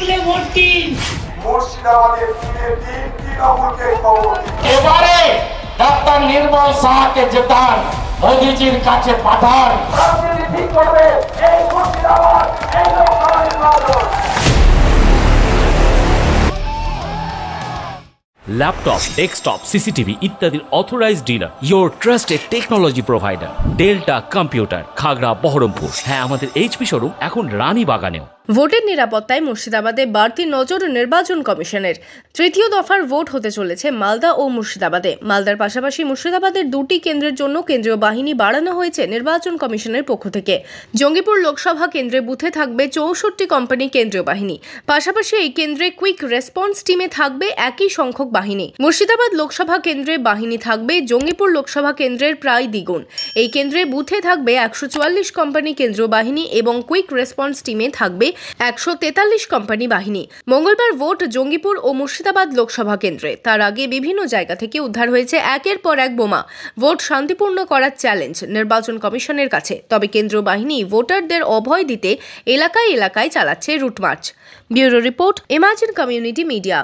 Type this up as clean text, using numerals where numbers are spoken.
তুলে ভোট দিন। মুর্শিদাবাদে তৃণমূলকে খবর দিন। এবারে ডাক্তার নির্মল সাহাকে জেতান, মোদিজির কাছে পাঠান। রাজনীতি ঠিক করবে এই মুর্শিদাবাদ, এই লোকসভা নির্বাচন। ল্যাপটপ, ডেস্কটপ, সিসিটিভি ইত্যাদির authorised dealer, your trusted technology provider, delta computer, Khagra, Baharampur. হ্যাঁ, আমাদের এইচপি শোরুম এখন রানীবাগানেও। ভোটের নিরাপত্তায় মুর্শিদাবাদে বাড়তি নজর নির্বাচন কমিশনের। তৃতীয় দফার ভোট হতে চলেছে মালদা ও মুর্শিদাবাদে। মালদার পাশাপাশি মুর্শিদাবাদের দুটি কেন্দ্রের জন্য কেন্দ্রীয় বাহিনী বাড়ানো হয়েছে নির্বাচন কমিশনের পক্ষ থেকে। জঙ্গিপুর লোকসভা কেন্দ্রে বুথে থাকবে 64 কোম্পানি কেন্দ্রীয় বাহিনী। পাশাপাশি এই কেন্দ্রে কুইক রেসপন্স টিমে থাকবে একই সংখ্যক বাহিনী। মুর্শিদাবাদ লোকসভা কেন্দ্রে বাহিনী থাকবে জঙ্গিপুর লোকসভা কেন্দ্রের প্রায় দ্বিগুণ। এই কেন্দ্রে বুথে থাকবে 144 কোম্পানি কেন্দ্রীয় বাহিনী এবং কুইক রেসপন্স টিমে থাকবে 143 কোম্পানি বাহিনী। মঙ্গলবার ভোট জঙ্গিপুর ও মুর্শিদাবাদ লোকসভা কেন্দ্রে। তার আগে বিভিন্ন জায়গা থেকে উদ্ধার হয়েছে একের পর এক বোমা। ভোট শান্তিপূর্ণ করার চ্যালেঞ্জ নির্বাচন কমিশনের কাছে। তবে কেন্দ্রীয় বাহিনী ভোটারদের অভয় দিতে এলাকায় এলাকায় চালাচ্ছে route march. Bureau report, imagine community media.